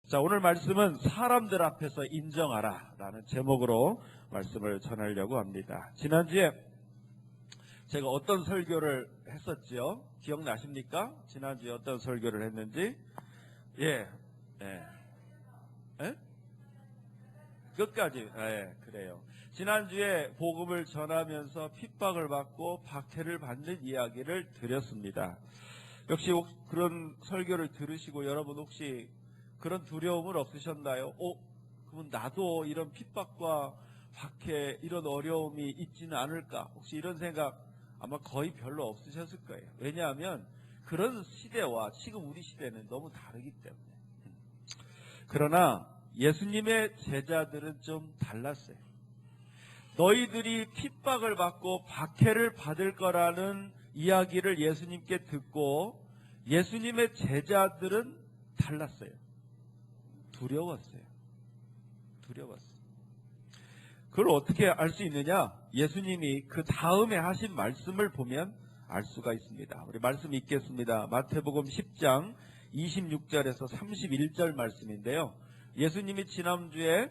자, 오늘 말씀은 사람들 앞에서 인정하라 라는 제목으로 말씀을 전하려고 합니다. 지난주에 제가 어떤 설교를 했었죠? 기억나십니까? 지난주에 어떤 설교를 했는지? 예. 끝까지. 그래요. 지난주에 복음을 전하면서 핍박을 받고 박해를 받는 이야기를 드렸습니다. 역시 그런 설교를 들으시고 여러분 혹시 그런 두려움은 없으셨나요? 그러면 나도 이런 핍박과 박해, 이런 어려움이 있지는 않을까? 혹시 이런 생각 아마 거의 별로 없으셨을 거예요. 왜냐하면 그런 시대와 지금 우리 시대는 너무 다르기 때문에. 그러나 예수님의 제자들은 좀 달랐어요. 너희들이 핍박을 받고 박해를 받을 거라는 이야기를 예수님께 듣고 예수님의 제자들은 달랐어요. 두려웠어요. 그걸 어떻게 알 수 있느냐? 예수님이 그 다음에 하신 말씀을 보면 알 수가 있습니다. 우리 말씀 읽겠습니다. 마태복음 10장 26절에서 31절 말씀인데요. 예수님이 지난주에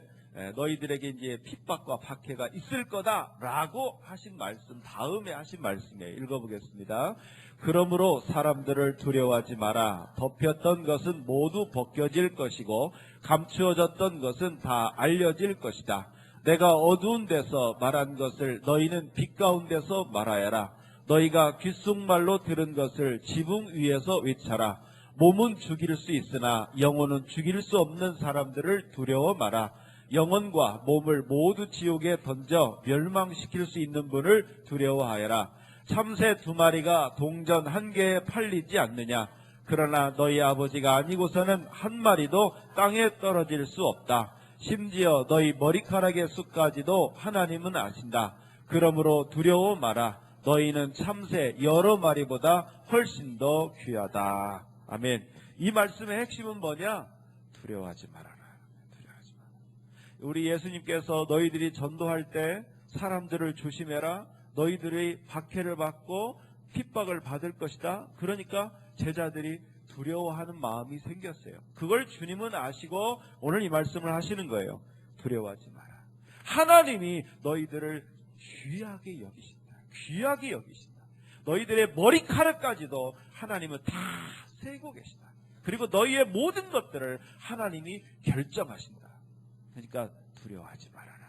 너희들에게 이제 핍박과 박해가 있을 거다라고 하신 말씀, 다음에 하신 말씀에 읽어보겠습니다. 그러므로 사람들을 두려워하지 마라. 덮였던 것은 모두 벗겨질 것이고 감추어졌던 것은 다 알려질 것이다. 내가 어두운 데서 말한 것을 너희는 빛 가운데서 말하여라. 너희가 귓속말로 들은 것을 지붕 위에서 외쳐라. 몸은 죽일 수 있으나 영혼은 죽일 수 없는 사람들을 두려워 마라. 영혼과 몸을 모두 지옥에 던져 멸망시킬 수 있는 분을 두려워하여라. 참새 2마리가 동전 1개에 팔리지 않느냐? 그러나 너희 아버지가 아니고서는 한 마리도 땅에 떨어질 수 없다. 심지어 너희 머리카락의 숫까지도 하나님은 아신다. 그러므로 두려워 마라. 너희는 참새 여러 마리보다 훨씬 더 귀하다. 아멘. 이 말씀의 핵심은 뭐냐? 두려워하지 말아라. 두려워하지 마라. 우리 예수님께서 너희들이 전도할 때 사람들을 조심해라. 너희들이 박해를 받고 핍박을 받을 것이다. 그러니까 제자들이 두려워하는 마음이 생겼어요. 그걸 주님은 아시고 오늘 이 말씀을 하시는 거예요. 두려워하지 마라. 하나님이 너희들을 귀하게 여기신다. 귀하게 여기신다. 너희들의 머리카락까지도 하나님은 다 세고 계신다. 그리고 너희의 모든 것들을 하나님이 결정하신다. 그러니까 두려워하지 말아라.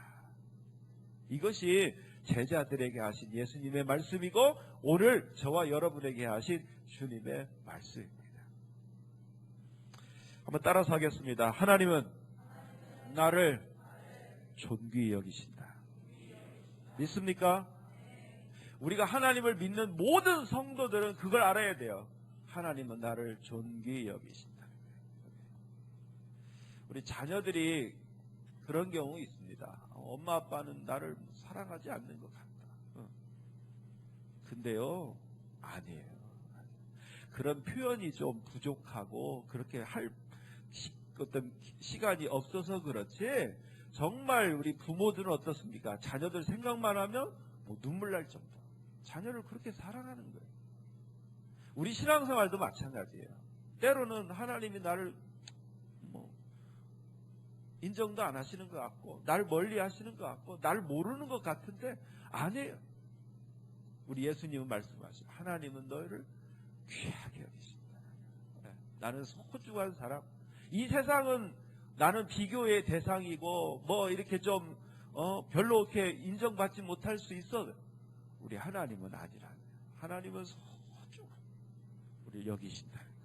이것이 제자들에게 하신 예수님의 말씀이고 오늘 저와 여러분에게 하신 주님의 말씀입니다. 한번 따라서 하겠습니다. 하나님은 나를 존귀히 여기신다. 믿습니까? 우리가 하나님을 믿는 모든 성도들은 그걸 알아야 돼요. 하나님은 나를 존귀히 여기신다. 우리 자녀들이 그런 경우 있습니다. 엄마 아빠는 나를 사랑하지 않는 것 같다. 근데요, 아니에요. 그런 표현이 좀 부족하고 그렇게 할 어떤 시간이 없어서 그렇지 정말 우리 부모들은 어떻습니까? 자녀들 생각만 하면 눈물 날 정도. 자녀를 그렇게 사랑하는 거예요. 우리 신앙생활도 마찬가지예요. 때로는 하나님이 나를 인정도 안 하시는 것 같고 나를 멀리 하시는 것 같고 나를 모르는 것 같은데 아니에요. 우리 예수님은 말씀하시죠. 하나님은 너희를 귀하게 여기신다. 나는 소중한 사람. 이 세상은 나는 비교의 대상이고 이렇게 좀 별로 이렇게 인정받지 못할 수 있어. 우리 하나님은 아니라. 하나님은 소중한 우리 여기신다는 거예요.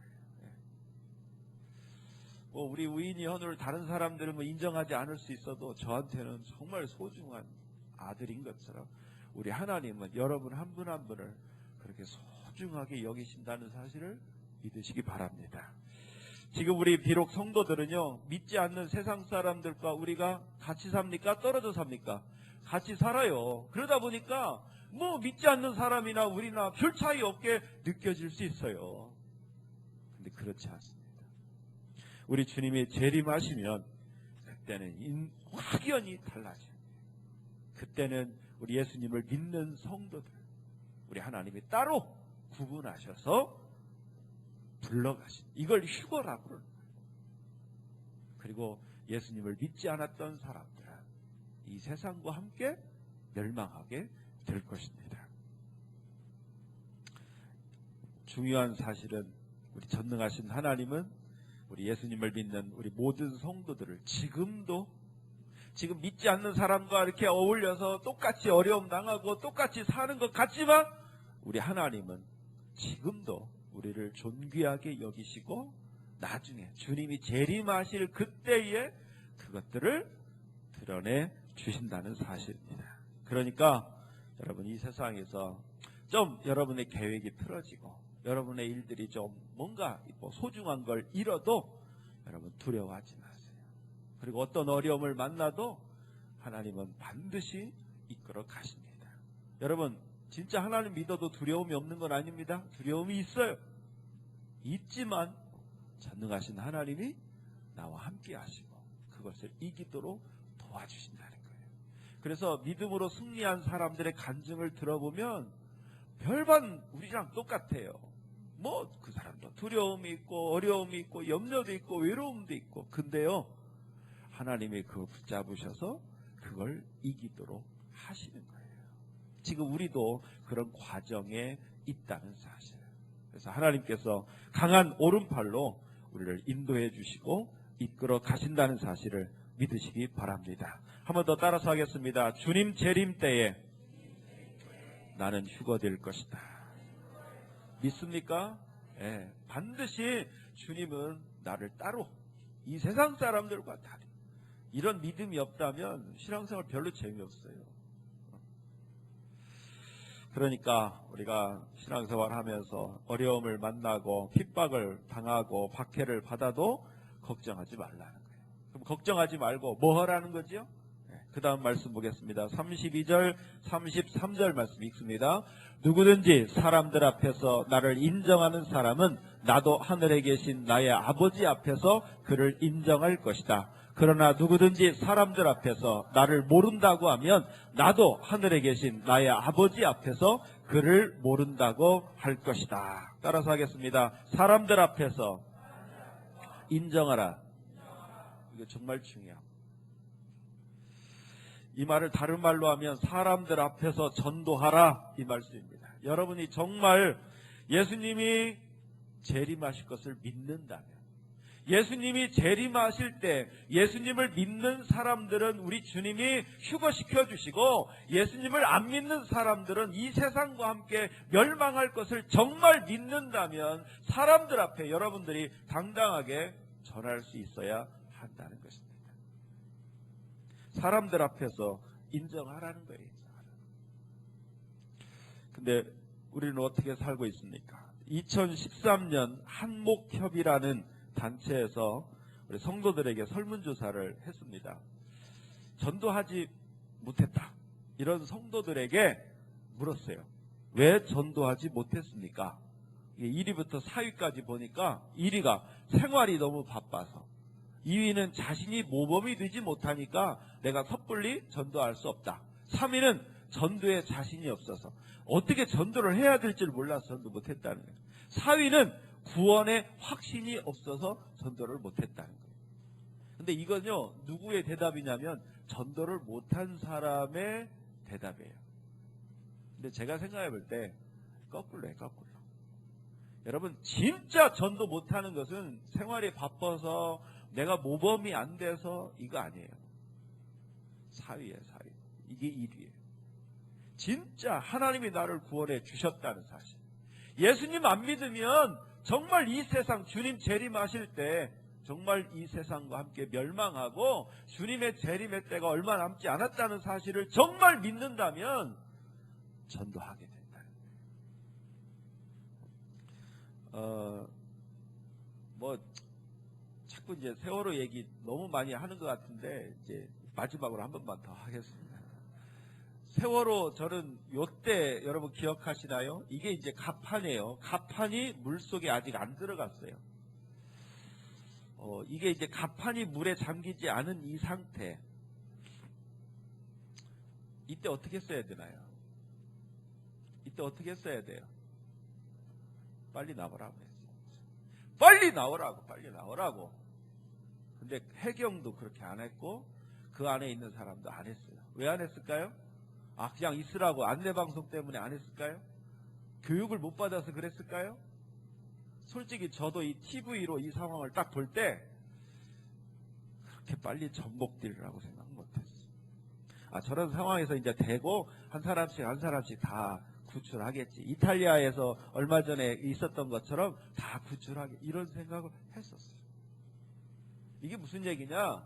우리 우인이 현우를 다른 사람들은 인정하지 않을 수 있어도 저한테는 정말 소중한 아들인 것처럼 우리 하나님은 여러분 한 분 한 분을 그렇게 소중하게 여기신다는 사실을 믿으시기 바랍니다. 지금 우리 비록 성도들은요, 믿지 않는 세상 사람들과 우리가 같이 삽니까? 떨어져 삽니까? 같이 살아요. 그러다 보니까 믿지 않는 사람이나 우리나 별 차이 없게 느껴질 수 있어요. 근데 그렇지 않습니다. 우리 주님이 재림하시면 그때는 확연히 달라져요. 그때는 우리 예수님을 믿는 성도들, 우리 하나님이 따로 구분하셔서 불러가신 이걸 휴거라고 그러는 거예요. 그리고 예수님을 믿지 않았던 사람들은 이 세상과 함께 멸망하게 될 것입니다. 중요한 사실은 우리 전능하신 하나님은 우리 예수님을 믿는 우리 모든 성도들을 지금 믿지 않는 사람과 이렇게 어울려서 똑같이 어려움 당하고 똑같이 사는 것 같지만 우리 하나님은 지금도 우리를 존귀하게 여기시고 나중에 주님이 재림하실 그때에 그것들을 드러내 주신다는 사실입니다. 그러니까 여러분 이 세상에서 좀 여러분의 계획이 틀어지고 여러분의 일들이 좀 뭔가 소중한 걸 잃어도 여러분 두려워하지 마세요. 그리고 어떤 어려움을 만나도 하나님은 반드시 이끌어 가십니다. 여러분 진짜 하나님 믿어도 두려움이 없는 건 아닙니다. 두려움이 있어요. 있지만 전능하신 하나님이 나와 함께 하시고 그것을 이기도록 도와주신다는 거예요. 그래서 믿음으로 승리한 사람들의 간증을 들어보면 별반 우리랑 똑같아요. 그 사람도 두려움이 있고 어려움이 있고 염려도 있고 외로움도 있고, 근데요 하나님이 그걸 붙잡으셔서 그걸 이기도록 하시는 거예요. 지금 우리도 그런 과정에 있다는 사실. 그래서 하나님께서 강한 오른팔로 우리를 인도해 주시고 이끌어 가신다는 사실을 믿으시기 바랍니다. 한 번 더 따라서 하겠습니다. 주님 재림 때에 나는 휴거될 것이다. 믿습니까? 네, 반드시 주님은 나를 따로 이 세상 사람들과 다르. 이런 믿음이 없다면 신앙생활 별로 재미없어요. 그러니까 우리가 신앙생활 하면서 어려움을 만나고 핍박을 당하고 박해를 받아도 걱정하지 말라는 거예요. 그럼 걱정하지 말고 뭐 하라는 거죠? 그 다음 말씀 보겠습니다. 32절 33절 말씀 읽습니다. 누구든지 사람들 앞에서 나를 인정하는 사람은 나도 하늘에 계신 나의 아버지 앞에서 그를 인정할 것이다. 그러나 누구든지 사람들 앞에서 나를 모른다고 하면 나도 하늘에 계신 나의 아버지 앞에서 그를 모른다고 할 것이다. 따라서 하겠습니다. 사람들 앞에서 인정하라. 이거 정말 중요합니다. 이 말을 다른 말로 하면 사람들 앞에서 전도하라, 이 말씀입니다. 여러분이 정말 예수님이 재림하실 것을 믿는다면, 예수님이 재림하실 때 예수님을 믿는 사람들은 우리 주님이 휴거시켜 주시고, 예수님을 안 믿는 사람들은 이 세상과 함께 멸망할 것을 정말 믿는다면 사람들 앞에 여러분들이 당당하게 전할 수 있어야 한다는 것입니다. 사람들 앞에서 인정하라는 거예요. 근데 우리는 어떻게 살고 있습니까? 2013년 한목협이라는 단체에서 우리 성도들에게 설문조사를 했습니다. 전도하지 못했다, 이런 성도들에게 물었어요. 왜 전도하지 못했습니까? 1위부터 4위까지 보니까 1위가 생활이 너무 바빠서, 2위는 자신이 모범이 되지 못하니까 내가 섣불리 전도할 수 없다. 3위는 전도에 자신이 없어서 어떻게 전도를 해야 될지를 몰라서 전도 못했다는 거예요. 4위는 구원에 확신이 없어서 전도를 못했다는 거예요. 근데 이건요, 누구의 대답이냐면 전도를 못한 사람의 대답이에요. 근데 제가 생각해 볼 때 거꾸로예요, 거꾸로. 여러분, 진짜 전도 못하는 것은 생활이 바빠서 내가 모범이 안 돼서 이거 아니에요. 4위예요, 4위. 이게 1위예요. 진짜 하나님이 나를 구원해 주셨다는 사실. 예수님 안 믿으면 정말 이 세상 주님 재림하실 때 정말 이 세상과 함께 멸망하고 주님의 재림의 때가 얼마 남지 않았다는 사실을 정말 믿는다면 전도하게 된다는 거예요. 자꾸 이제 세월호 얘기 너무 많이 하는 것 같은데 이제 마지막으로 한 번만 더 하겠습니다. 세월호, 저는 요때 여러분 기억하시나요? 이게 이제 갑판이에요. 갑판이 물속에 아직 안 들어갔어요. 이게 이제 갑판이 물에 잠기지 않은 이 상태. 이때 어떻게 써야 되나요? 이때 어떻게 써야 돼요? 빨리 나오라고 했어요. 빨리 나오라고, 빨리 나오라고. 근데 해경도 그렇게 안 했고 그 안에 있는 사람도 안 했어요. 왜 안 했을까요? 그냥 있으라고 안내방송 때문에 안 했을까요? 교육을 못 받아서 그랬을까요? 솔직히 저도 이 TV로 이 상황을 딱 볼 때 그렇게 빨리 전복되리라고 생각 못했어요. 저런 상황에서 이제 대고 한 사람씩 다 구출하겠지. 이탈리아에서 얼마 전에 있었던 것처럼 다 구출하겠지. 이런 생각을 했었어요. 이게 무슨 얘기냐?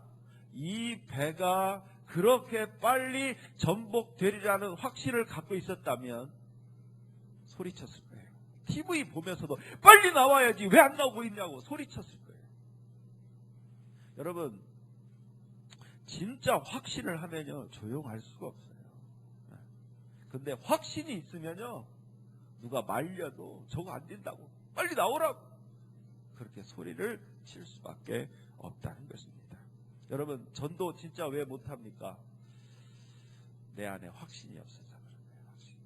이 배가 그렇게 빨리 전복되리라는 확신을 갖고 있었다면 소리쳤을 거예요. TV 보면서도 빨리 나와야지 왜 안 나오고 있냐고 소리쳤을 거예요. 여러분, 진짜 확신을 하면요 조용할 수가 없어요. 근데 확신이 있으면요 누가 말려도 저거 안 된다고 빨리 나오라고 그렇게 소리를 칠 수밖에 없다는 것입니다. 여러분, 전도 진짜 왜 못합니까? 내 안에 확신이 없어서 그런 거예요.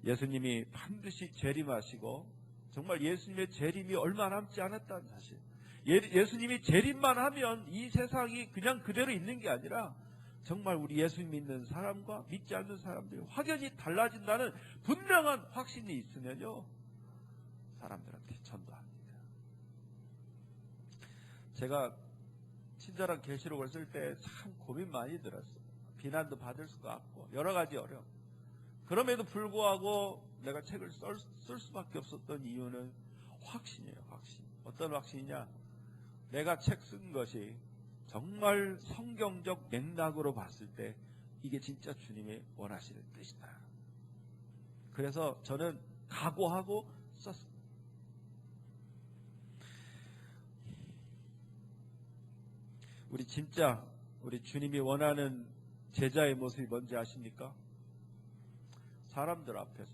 예수님이 반드시 재림하시고 정말 예수님의 재림이 얼마 남지 않았다는 사실. 예수님이 재림만 하면 이 세상이 그냥 그대로 있는 게 아니라 정말 우리 예수님 믿는 사람과 믿지 않는 사람들이 확연히 달라진다는 분명한 확신이 있으면요 사람들한테 전도합니다. 제가 친절한 계시록을 쓸 때 참 고민 많이 들었어요. 비난도 받을 수가 없고 여러 가지 어려움. 그럼에도 불구하고 내가 책을 쓸 수밖에 없었던 이유는 확신이에요. 확신. 어떤 확신이냐? 내가 책 쓴 것이 정말 성경적 맥락으로 봤을 때 이게 진짜 주님이 원하시는 뜻이다. 그래서 저는 각오하고 썼습니다. 우리 주님이 원하는 제자의 모습이 뭔지 아십니까? 사람들 앞에서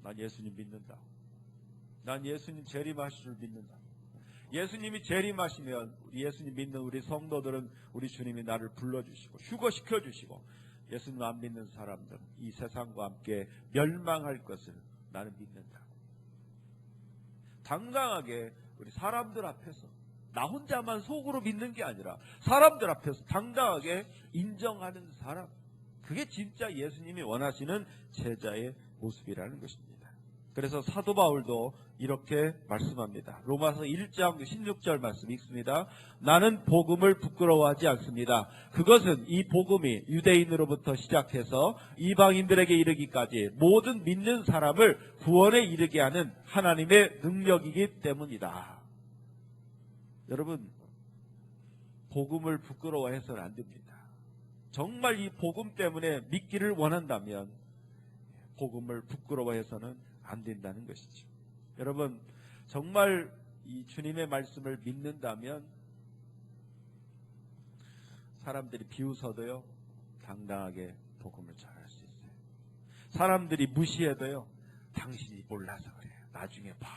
난 예수님 믿는다. 난 예수님 재림하실 줄 믿는다. 예수님이 재림하시면 우리 예수님 믿는 우리 성도들은 우리 주님이 나를 불러주시고 휴거시켜주시고 예수님 안 믿는 사람들은 이 세상과 함께 멸망할 것을 나는 믿는다. 당당하게 우리 사람들 앞에서 나 혼자만 속으로 믿는 게 아니라 사람들 앞에서 당당하게 인정하는 사람, 그게 진짜 예수님이 원하시는 제자의 모습이라는 것입니다. 그래서 사도 바울도 이렇게 말씀합니다. 로마서 1장 16절 말씀 읽습니다. 나는 복음을 부끄러워하지 않습니다. 그것은 이 복음이 유대인으로부터 시작해서 이방인들에게 이르기까지 모든 믿는 사람을 구원에 이르게 하는 하나님의 능력이기 때문이다. 여러분, 복음을 부끄러워해서는 안 됩니다. 정말 이 복음 때문에 믿기를 원한다면 복음을 부끄러워해서는 안 된다는 것이죠. 여러분, 정말 이 주님의 말씀을 믿는다면 사람들이 비웃어도요 당당하게 복음을 전할 수 있어요. 사람들이 무시해도요 당신이 몰라서 그래. 나중에 봐.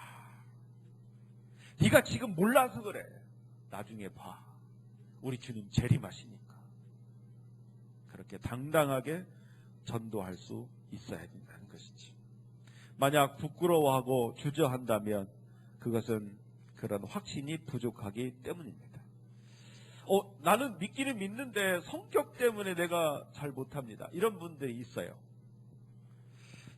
네가 지금 몰라서 그래. 나중에 봐. 우리 주님 재림하시니까. 그렇게 당당하게 전도할 수 있어야 된다는 것이지. 만약 부끄러워하고 주저한다면 그것은 그런 확신이 부족하기 때문입니다. 나는 믿기는 믿는데 성격 때문에 내가 잘 못합니다. 이런 분들이 있어요.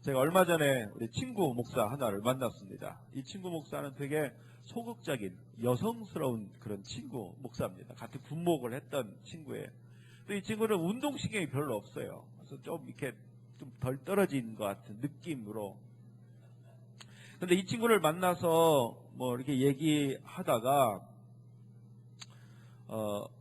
제가 얼마 전에 우리 친구 목사 하나를 만났습니다. 이 친구 목사는 되게 소극적인 여성스러운 그런 친구 목사입니다. 같은 군목을 했던 친구예요. 또 이 친구는 운동신경이 별로 없어요. 그래서 좀 이렇게 좀 덜 떨어진 것 같은 느낌으로. 근데 이 친구를 만나서 뭐 이렇게 얘기하다가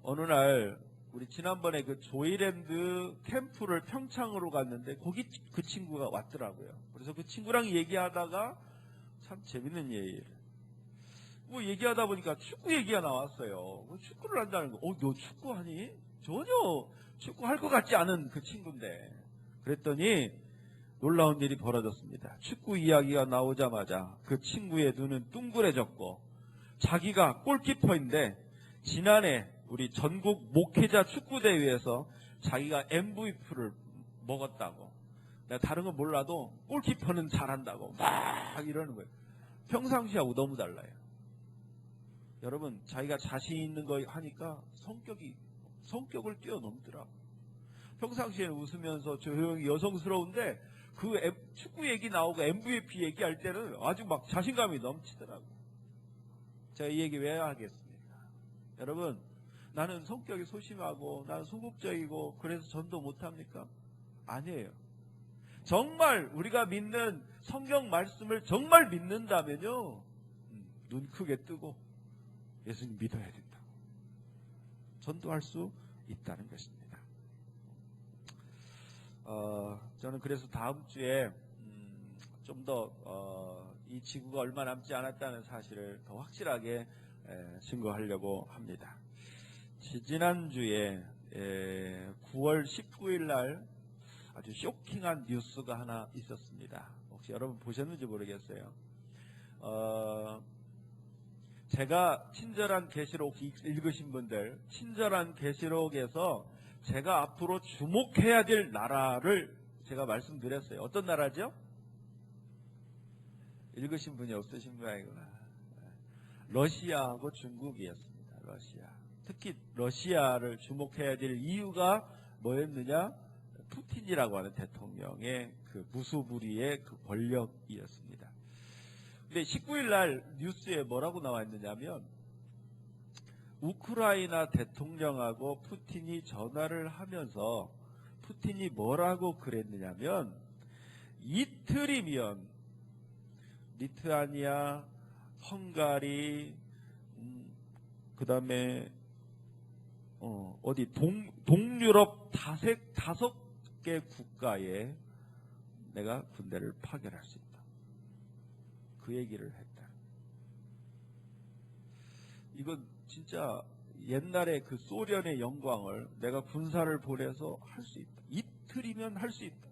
어느 날 우리 지난번에 그 조이랜드 캠프를 평창으로 갔는데 거기 그 친구가 왔더라고요. 그래서 그 친구랑 얘기하다가 참 재밌는 얘기를 뭐 얘기하다 보니까 축구 얘기가 나왔어요. 축구를 한다는 거. 너 축구하니? 전혀 축구할 것 같지 않은 그 친구인데. 그랬더니 놀라운 일이 벌어졌습니다. 축구 이야기가 나오자마자 그 친구의 눈은 둥그레졌고 자기가 골키퍼인데 지난해 우리 전국 목회자 축구대회에서 자기가 MVP를 먹었다고. 내가 다른 건 몰라도 골키퍼는 잘한다고 막 이러는 거예요. 평상시하고 너무 달라요. 여러분, 자기가 자신 있는 거 하니까 성격을 뛰어넘더라고. 평상시에는 웃으면서 조용히 여성스러운데 그 축구 얘기 나오고 MVP 얘기할 때는 아주 막 자신감이 넘치더라고. 제가 이 얘기 왜 하겠습니까? 여러분, 나는 성격이 소심하고 나는 소극적이고 그래서 전도 못합니까? 아니에요. 정말 우리가 믿는 성경 말씀을 정말 믿는다면요, 눈 크게 뜨고 예수님 믿어야 된다. 전도할 수 있다는 것입니다. 저는 그래서 다음 주에 좀 더 이 지구가 얼마 남지 않았다는 사실을 더 확실하게 증거하려고 합니다. 지난주에 9월 19일 날 아주 쇼킹한 뉴스가 하나 있었습니다. 혹시 여러분 보셨는지 모르겠어요. 제가 친절한 계시록 읽으신 분들, 친절한 계시록에서 제가 앞으로 주목해야 될 나라를 제가 말씀드렸어요. 어떤 나라죠? 읽으신 분이 없으신 모양이구나. 러시아하고 중국이었습니다. 러시아. 특히 러시아를 주목해야 될 이유가 뭐였느냐? 푸틴이라고 하는 대통령의 그 무소불위의 그 권력이었습니다. 근데 19일 날 뉴스에 뭐라고 나와 있느냐면, 우크라이나 대통령하고 푸틴이 전화를 하면서 푸틴이 뭐라고 그랬느냐면, 이틀이면 리투아니아, 헝가리, 그 다음에 어디 동유럽 5개 국가에 내가 군대를 파견할 수 있다. 그 얘기를 했다. 이건 진짜 옛날에 그 소련의 영광을 내가 군사를 보내서 할 수 있다. 이틀이면 할 수 있다.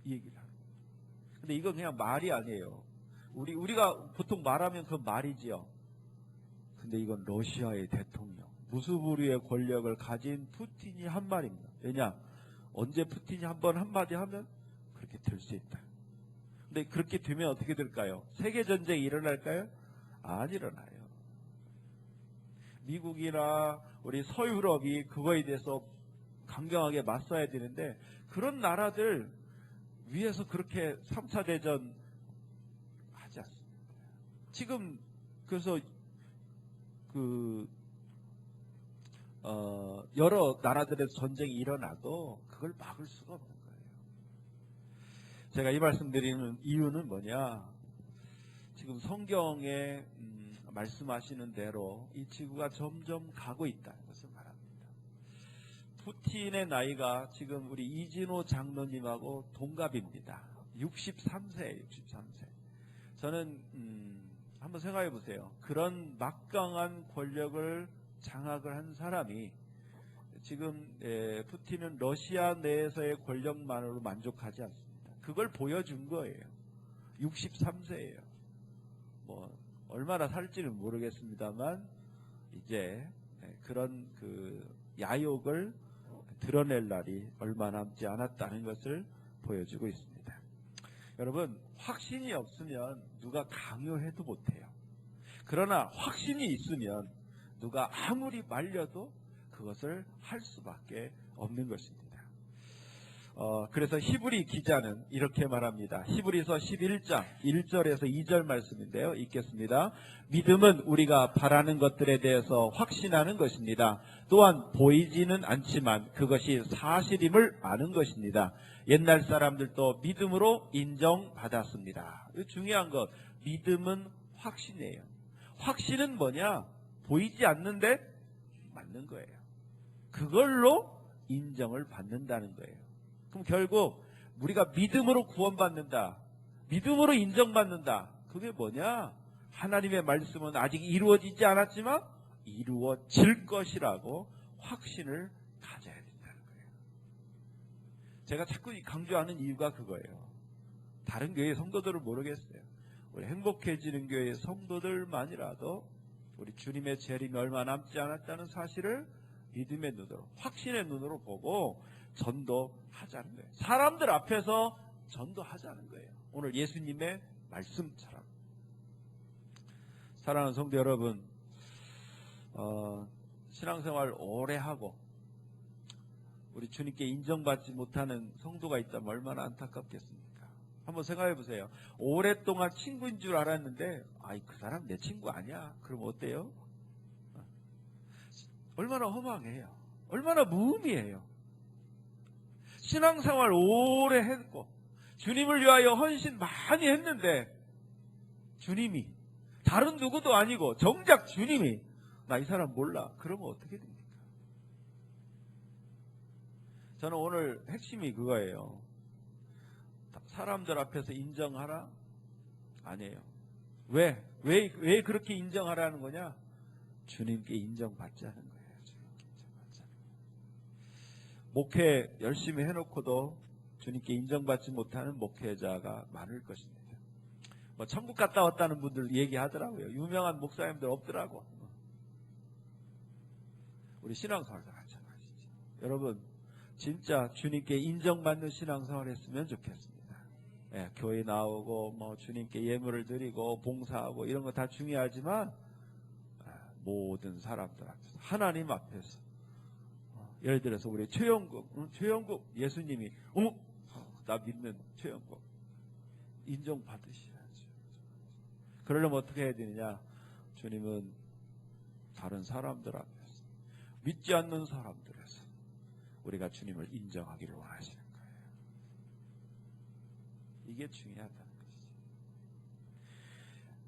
이 얘기를 하는 거예요. 근데 이건 그냥 말이 아니에요. 우리가 보통 말하면 그 말이지요. 근데 이건 러시아의 대통령, 무소불위의 권력을 가진 푸틴이 한 말입니다. 왜냐? 언제 푸틴이 한번 한마디 하면 그렇게 될 수 있다. 근데 그렇게 되면 어떻게 될까요? 세계전쟁이 일어날까요? 안 일어나요. 미국이나 우리 서유럽이 그거에 대해서 강경하게 맞서야 되는데, 그런 나라들 위에서 그렇게 3차 대전 하지 않습니다. 지금 그래서 여러 나라들에서 전쟁이 일어나도 그걸 막을 수가 없는 거예요. 제가 이 말씀 드리는 이유는 뭐냐? 지금 성경에 말씀하시는 대로 이 지구가 점점 가고 있다는 것을 말합니다. 푸틴의 나이가 지금 우리 이진호 장로님하고 동갑입니다. 63세예요. 63세. 저는 한번 생각해 보세요. 그런 막강한 권력을 장악을 한 사람이 지금 푸틴은 러시아 내에서의 권력만으로 만족하지 않습니다. 그걸 보여준 거예요. 63세예요. 뭐 얼마나 살지는 모르겠습니다만 이제 그런 그 야욕을 드러낼 날이 얼마 남지 않았다는 것을 보여주고 있습니다. 여러분, 확신이 없으면 누가 강요해도 못해요. 그러나 확신이 있으면 누가 아무리 말려도 그것을 할 수밖에 없는 것입니다. 그래서 히브리 기자는 이렇게 말합니다. 히브리서 11장 1절에서 2절 말씀인데요. 읽겠습니다. 믿음은 우리가 바라는 것들에 대해서 확신하는 것입니다. 또한 보이지는 않지만 그것이 사실임을 아는 것입니다. 옛날 사람들도 믿음으로 인정받았습니다. 중요한 것, 믿음은 확신이에요. 확신은 뭐냐? 보이지 않는데 맞는 거예요. 그걸로 인정을 받는다는 거예요. 그럼 결국 우리가 믿음으로 구원받는다, 믿음으로 인정받는다. 그게 뭐냐? 하나님의 말씀은 아직 이루어지지 않았지만 이루어질 것이라고 확신을 가져야 된다는 거예요. 제가 자꾸 강조하는 이유가 그거예요. 다른 교회 성도들은 모르겠어요. 우리 행복해지는 교회의 성도들만이라도 우리 주님의 재림이 얼마 남지 않았다는 사실을 믿음의 눈으로, 확신의 눈으로 보고 전도하자는 거예요. 사람들 앞에서 전도하자는 거예요. 오늘 예수님의 말씀처럼. 사랑하는 성도 여러분, 신앙생활 오래 하고 우리 주님께 인정받지 못하는 성도가 있다면 얼마나 안타깝겠습니까? 한번 생각해 보세요. 오랫동안 친구인 줄 알았는데 그 사람 내 친구 아니야. 그럼 어때요? 얼마나 허망해요. 얼마나 무의미해요. 신앙생활 오래 했고 주님을 위하여 헌신 많이 했는데 주님이 다른 누구도 아니고 정작 주님이 나 이 사람 몰라. 그러면 어떻게 됩니까? 저는 오늘 핵심이 그거예요. 사람들 앞에서 인정하라? 아니에요. 왜 그렇게 인정하라는 거냐? 주님께 인정받자는 거예요. 주님께 인정받자는 거예요. 목회 열심히 해놓고도 주님께 인정받지 못하는 목회자가 많을 것입니다. 천국 갔다 왔다는 분들 얘기하더라고요. 유명한 목사님들 없더라고. 우리 신앙생활도 마찬가지죠. 여러분 진짜 주님께 인정받는 신앙생활 했으면 좋겠습니다. 교회 나오고 주님께 예물을 드리고 봉사하고 이런 거 다 중요하지만 모든 사람들 앞에서 하나님 앞에서 예를 들어서 우리 최영국 예수님이 나 믿는 최영국 인정받으셔야죠. 그러려면 어떻게 해야 되느냐? 주님은 다른 사람들 앞에서 믿지 않는 사람들에서 우리가 주님을 인정하기를 원하시는 거예요. 이게 중요하다는 것이죠.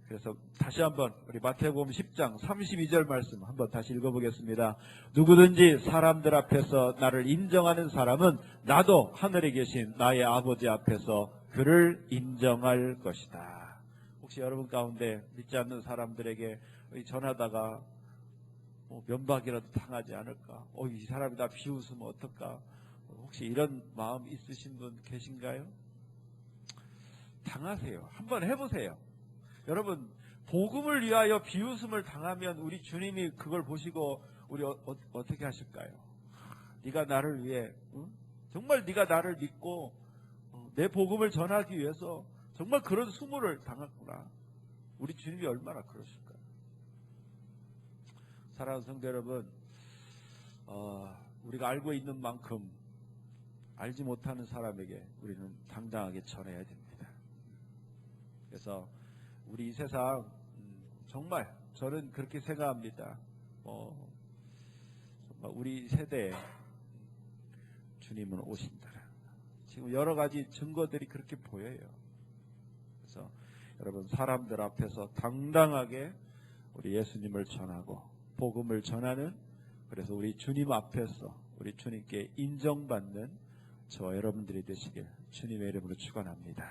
그래서 다시 한번 우리 마태복음 10장 32절 말씀 한번 다시 읽어보겠습니다. 누구든지 사람들 앞에서 나를 인정하는 사람은 나도 하늘에 계신 나의 아버지 앞에서 그를 인정할 것이다. 혹시 여러분 가운데 믿지 않는 사람들에게 전하다가 면박이라도 당하지 않을까? 이 사람이 나 비웃으면 어떨까? 혹시 이런 마음 있으신 분 계신가요? 당하세요. 한번 해보세요. 여러분 복음을 위하여 비웃음을 당하면 우리 주님이 그걸 보시고 우리 어떻게 하실까요? 네가 나를 위해 정말 네가 나를 믿고 내 복음을 전하기 위해서 정말 그런 수모를 당했구나. 우리 주님이 얼마나 그러실까요? 사랑하는 성도 여러분, 우리가 알고 있는 만큼 알지 못하는 사람에게 우리는 당당하게 전해야 됩니다. 그래서 우리 이 세상 정말 저는 그렇게 생각합니다. 정말 우리 세대에 주님은 오신다. 지금 여러 가지 증거들이 그렇게 보여요. 그래서 여러분 사람들 앞에서 당당하게 우리 예수님을 전하고 복음을 전하는, 그래서 우리 주님 앞에서 우리 주님께 인정받는 저와 여러분들이 되시길 주님의 이름으로 축원합니다.